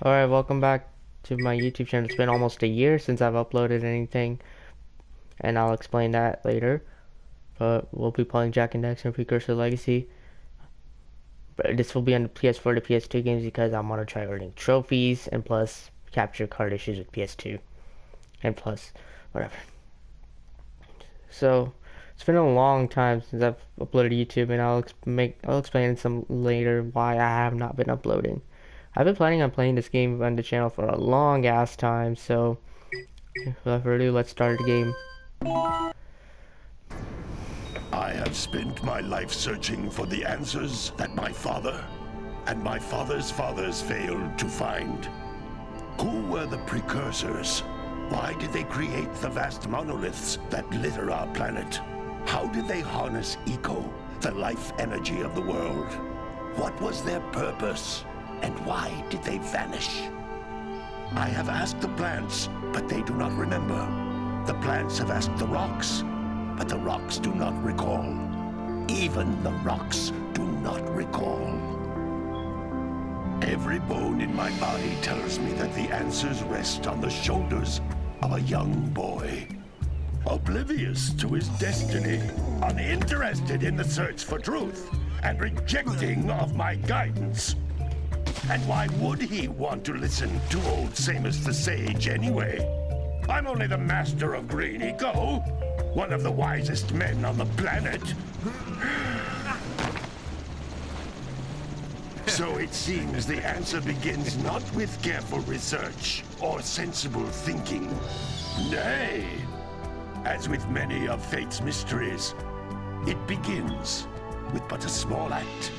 Alright, welcome back to my YouTube channel. It's been almost a year since I've uploaded anything, and I'll explain that later. But we'll be playing Jak and Daxter Precursor Legacy. But this will be on the PS4 to PS2 games because I want to try earning trophies and plus capture card issues with PS2. And plus, whatever. So, it's been a long time since I've uploaded YouTube, and I'll explain some later why I have not been uploading. I've been planning on playing this game on the channel for a long ass time, so without further ado, let's start the game. I have spent my life searching for the answers that my father and my father's fathers failed to find. Who were the Precursors? Why did they create the vast monoliths that litter our planet? How did they harness eco, the life energy of the world? What was their purpose? And why did they vanish? I have asked the plants, but they do not remember. The plants have asked the rocks, but the rocks do not recall. Even the rocks do not recall. Every bone in my body tells me that the answers rest on the shoulders of a young boy. Oblivious to his destiny, uninterested in the search for truth, and rejecting of my guidance. And why would he want to listen to old Samus the Sage anyway? I'm only the master of green eco, one of the wisest men on the planet. So it seems the answer begins not with careful research or sensible thinking. Nay, as with many of fate's mysteries, it begins with but a small act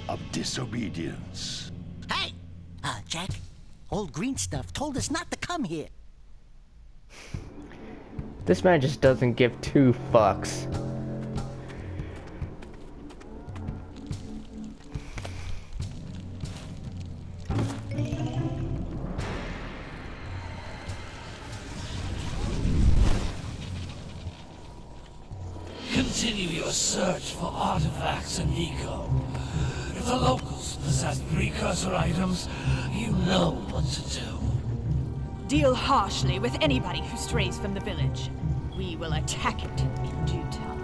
of disobedience. Hey! Jak, old green stuff told us not to come here. This man just doesn't give two fucks. Continue your search for artifacts and eco. If the locals possess precursor items, you know what to do. Deal harshly with anybody who strays from the village. We will attack it in due time.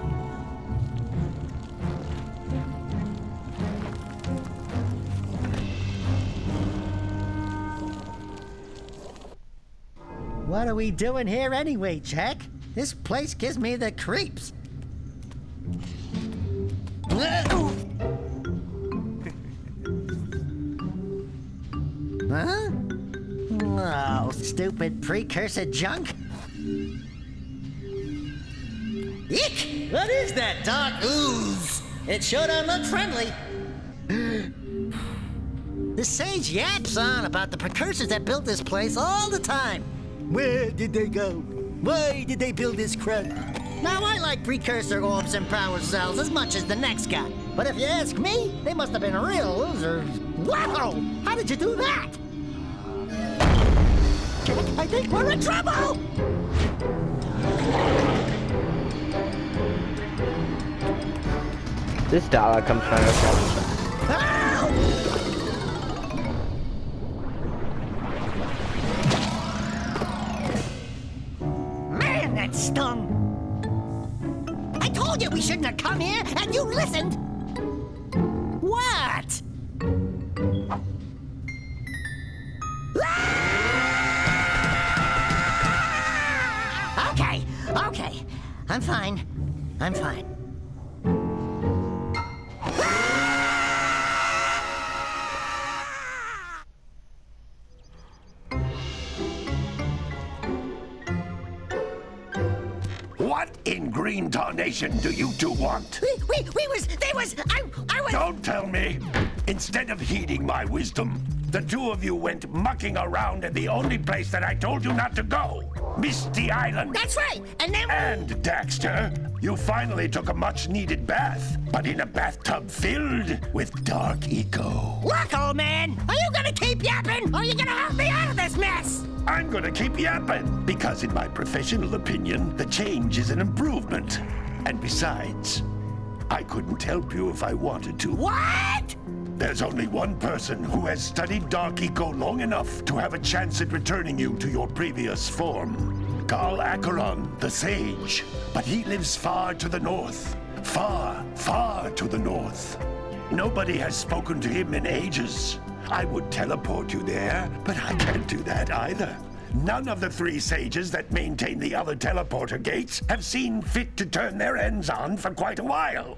What are we doing here anyway, Jak? This place gives me the creeps. Huh? Oh, stupid precursor junk. Eek! What is that dark ooze? It sure don't look friendly. The sage yaps on about the precursors that built this place all the time. Where did they go? Why did they build this crud? Now, I like precursor orbs and power cells as much as the next guy. But if you ask me, they must have been real losers. Wow! How did you do that? I think we're in trouble! This dollar comes from us. Ow! Man, that stung! I told you we shouldn't have come here, and you listened! What? Okay. I'm fine. What in green tarnation do you two want? I was... Don't tell me! Instead of heeding my wisdom, the two of you went mucking around in the only place that I told you not to go. Misty Island. That's right, and then... And, Daxter, you finally took a much-needed bath, but in a bathtub filled with dark eco. Look, old man, are you gonna keep yapping, or are you gonna help me out of this mess? I'm gonna keep yapping, because in my professional opinion, the change is an improvement. And besides, I couldn't help you if I wanted to. What? There's only one person who has studied Dark Eco long enough to have a chance at returning you to your previous form. Carl Acheron, the Sage. But he lives far to the north. Far, far to the north. Nobody has spoken to him in ages. I would teleport you there, but I can't do that either. None of the 3 sages that maintain the other teleporter gates have seen fit to turn their ends on for quite a while.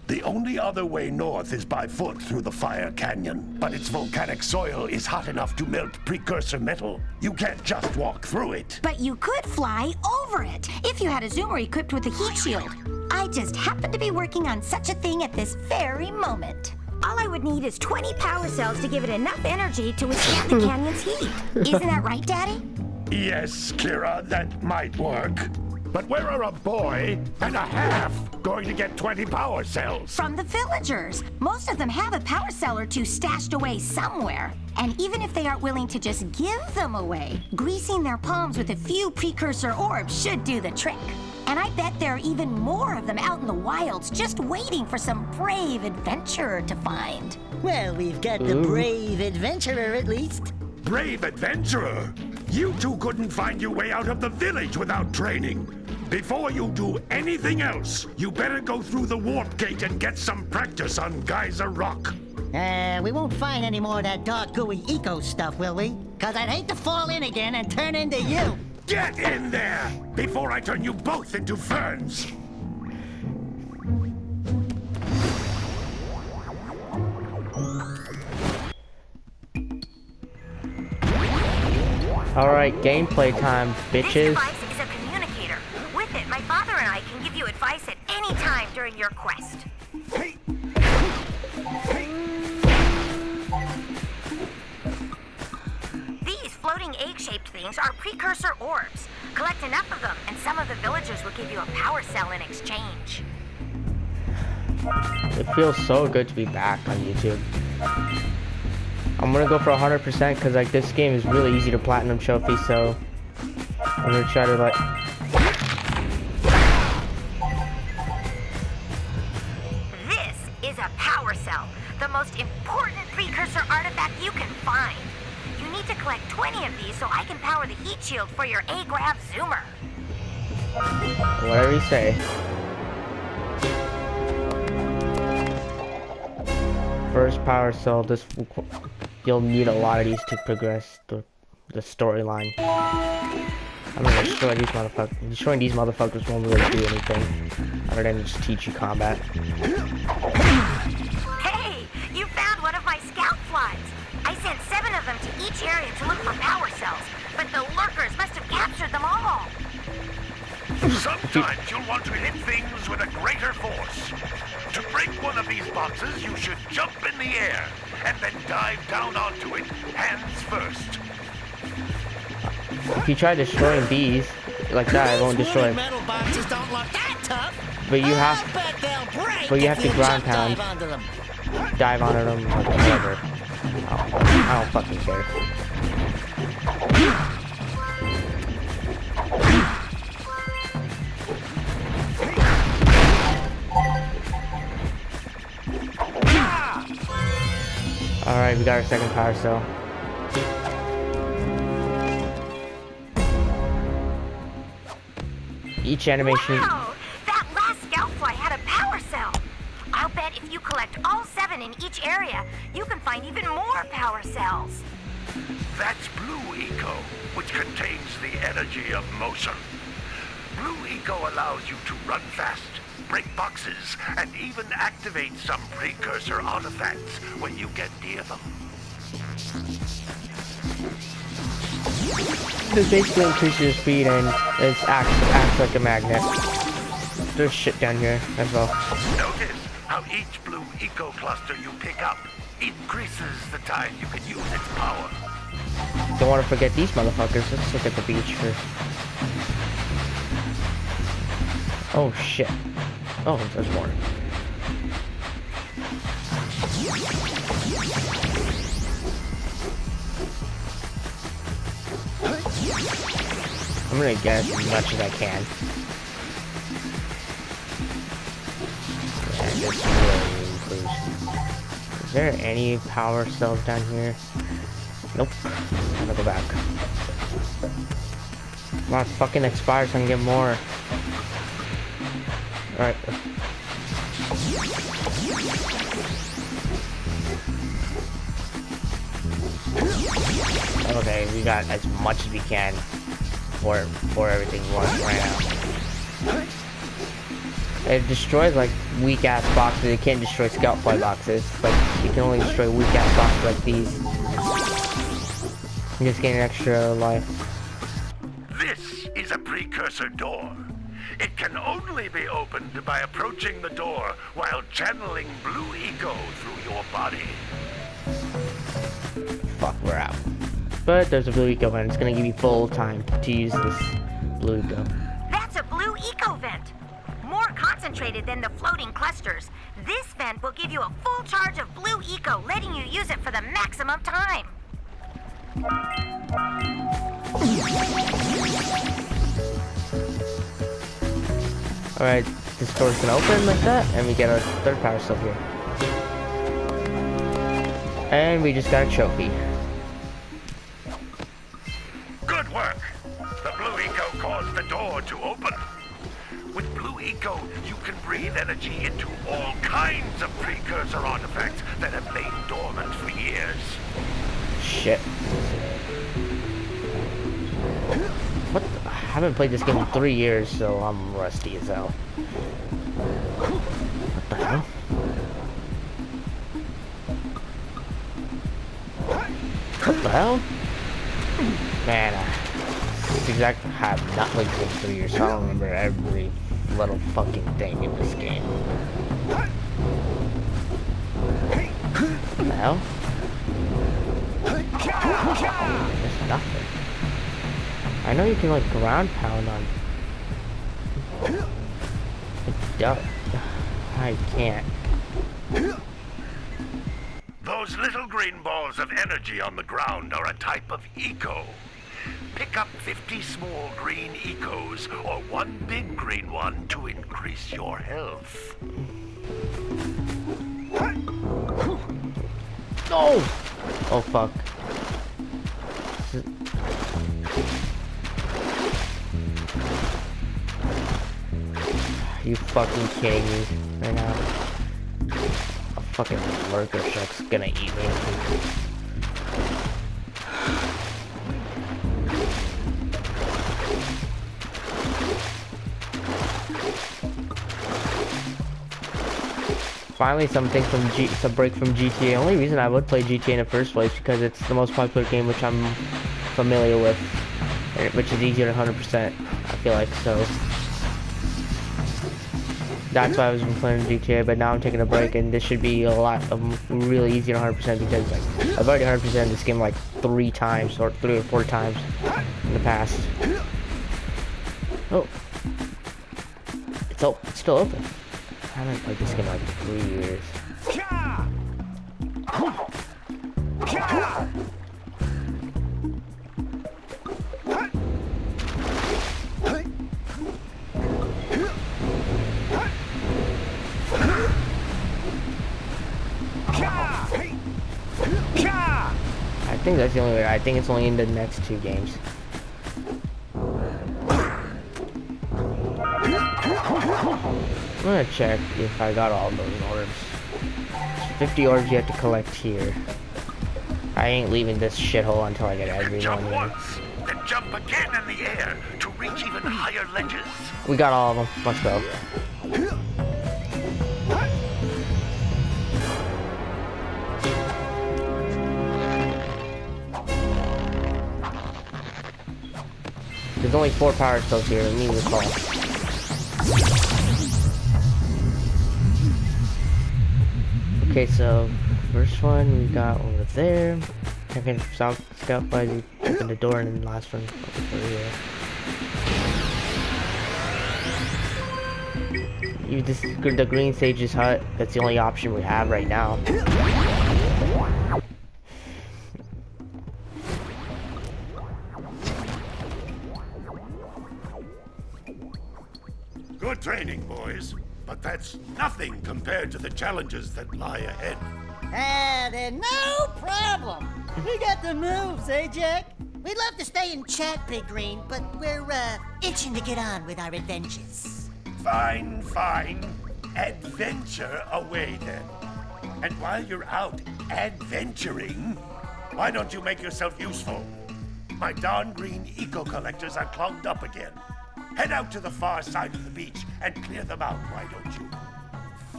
The only other way north is by foot through the Fire Canyon, but its volcanic soil is hot enough to melt precursor metal. You can't just walk through it. But you could fly over it if you had a zoomer equipped with a heat shield. I just happen to be working on such a thing at this very moment. All I would need is 20 power cells to give it enough energy to withstand the canyon's heat. Isn't that right, Daddy? Yes, Kira, that might work. But where are a boy and a half going to get 20 power cells? From the villagers. Most of them have a power cell or 2 stashed away somewhere. And even if they aren't willing to just give them away, greasing their palms with a few precursor orbs should do the trick. And I bet there are even more of them out in the wilds just waiting for some brave adventurer to find. Well, we've got the brave adventurer at least. Brave adventurer! You two couldn't find your way out of the village without training. Before you do anything else, you better go through the warp gate and get some practice on Geyser Rock. We won't find any more of that dark gooey eco stuff, will we? Cause I'd hate to fall in again and turn into you. Get in there before I turn you both into ferns. Alright, gameplay time, This bitches. device is a communicator. With it, my father and I can give you advice at any time during your quest. These floating egg-shaped things are precursor orbs. Collect enough of them, and some of the villagers will give you a power cell in exchange. It feels so good to be back on YouTube. I'm gonna go for 100% because like this game is really easy to platinum trophy, so I'm gonna try to like. This is a power cell, the most important precursor artifact you can find. You need to collect 20 of these so I can power the heat shield for your A-Grav zoomer. Whatever you say. First power cell, you'll need a lot of these to progress the storyline. I'm gonna destroy these motherfuckers. Destroying these motherfuckers won't really do anything other than just teach you combat. Hey, you found one of my scout flies. I sent 7 of them to each area to look for power cells, but the lurkers must have captured them all. Sometimes you'll want to hit things with a greater force. To break one of these boxes, you should jump in the air and then dive down onto it, hands first. If you try destroying these like that, it won't destroy them. Metal boxes don't look that tough. But you have, I bet they'll break but you have if to you ground jump pound, dive onto them. dive onto them, like whatever. I don't fucking care. Alright, we got our second power cell. Each animation. Wow, that last scout fly had a power cell. I'll bet if you collect all 7 in each area, you can find even more power cells. That's Blue Eco, which contains the energy of motion. Blue Eco allows you to run fast, break boxes, and even activate some precursor artifacts when you get near them. This basically increases your speed and it acts like a magnet. There's shit down here as well. Notice how each Blue Eco cluster you pick up increases the time you can use its power. Don't want to forget these motherfuckers. Let's look at the beach first. Oh shit. Oh, there's more. I'm gonna get as much as I can. And just really improves Is there any power cells down here? Nope. I'm gonna go back. Come on, fucking expire so I can get more. Alright. Okay, we got as much as we can for everything runs right now. It destroys like weak ass boxes. It can't destroy scout fly boxes. Like you can only destroy weak ass boxes like these. I'm just getting extra life. This is a precursor door. It can only be opened by approaching the door while channeling blue eco through your body. Fuck, we're out. But there's a blue eco vent. It's gonna give you full time to use this blue eco. That's a blue eco vent. More concentrated than the floating clusters. This vent will give you a full charge of blue eco, letting you use it for the maximum time. Alright, this door's gonna open like that, and we get our third power cell here. And we just got a trophy. Good work! The blue eco caused the door to open. With blue eco, you can breathe energy into all kinds of precursor artifacts that have lain dormant for years. Shit. What the? I haven't played this game in 3 years, so I'm rusty as hell. What the hell? What the hell? Man, this exactly have not played this game in 3 years, so I don't remember every little fucking thing in this game. What the hell? There's nothing. I know you can like ground pound on. I can't. Those little green balls of energy on the ground are a type of eco. Pick up 50 small green ecos or one big green one to increase your health. No! Oh fuck. You fucking kidding me right now? A fucking lurker shark's gonna eat me. Finally something from it's a break from GTA. Only reason I would play GTA in the first place because it's the most popular game which I'm familiar with, which is easier to 100%. I feel like so. That's why I was playing GTA, but now I'm taking a break, and this should be a lot of really easy to 100% because like I've already 100% this game like 3 times or 3 or 4 times in the past. Oh, it's still open. I haven't played this game in like 3 years. I think that's the only way. I think it's only in the next 2 games. I'm gonna check if I got all those orbs. 50 orbs you have to collect here. I ain't leaving this shithole until I get every Jump one here. once, then jump again in the air to reach even higher ledges. We got all of them. Let's go. There's only 4 power cells here, let me recall. Okay, so first one we got over there. Second south scout by the open the door, and then the last one over here. You just the green sage's hut. That's the only option we have right now. Good training, boys, but that's nothing compared to the challenges that lie ahead. Ah, then no problem. We got the moves, eh, Jack? We'd love to stay and chat, Big Green, but we're, itching to get on with our adventures. Fine, fine. Adventure away then. And while you're out adventuring, why don't you make yourself useful? My darn green eco-collectors are clogged up again. Head out to the far side of the beach and clear them out, why don't you?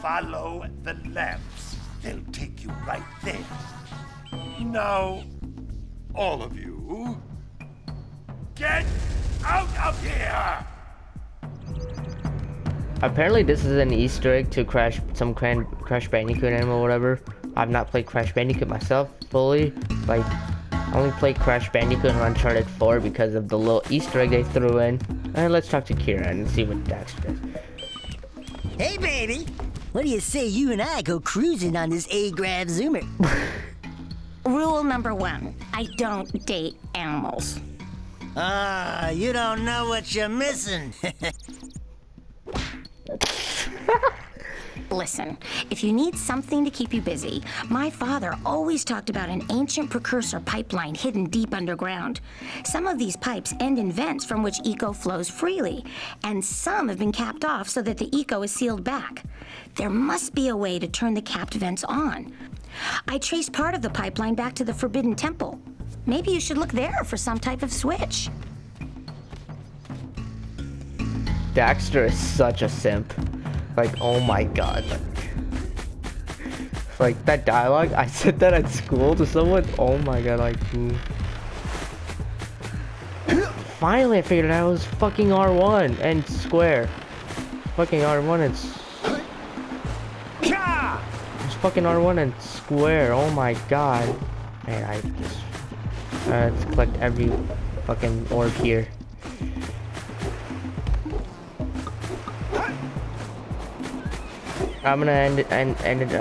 Follow the lamps. They'll take you right there. Now, all of you, get out of here! Apparently this is an Easter egg to Crash Bandicoot game or whatever. I've not played Crash Bandicoot myself fully. Like, I only played Crash Bandicoot and Uncharted 4 because of the little Easter egg they threw in. And let's talk to Kira and see what Daxter does. Hey, baby. What do you say you and I go cruising on this A-Grav Zoomer? Rule number 1, I don't date animals. Ah, you don't know what you're missing. Listen, if you need something to keep you busy, my father always talked about an ancient precursor pipeline hidden deep underground. Some of these pipes end in vents from which eco flows freely, and some have been capped off so that the eco is sealed back. There must be a way to turn the capped vents on. I traced part of the pipeline back to the Forbidden Temple. Maybe you should look there for some type of switch. Daxter is such a simp. Like, oh my god. Like, that dialogue, I said that at school to someone. Oh my god, like, finally I figured it out. It was fucking R1 and square. Fucking R1 and it's fucking R1 and square. Oh my god. Man, I just let's collect every fucking orb here. I'm gonna end it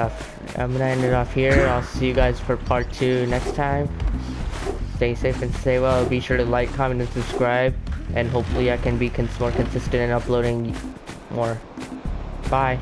off here. I'll see you guys for part 2 next time. Stay safe and stay well. Be sure to like, comment, and subscribe. And hopefully I can be more consistent in uploading more. Bye.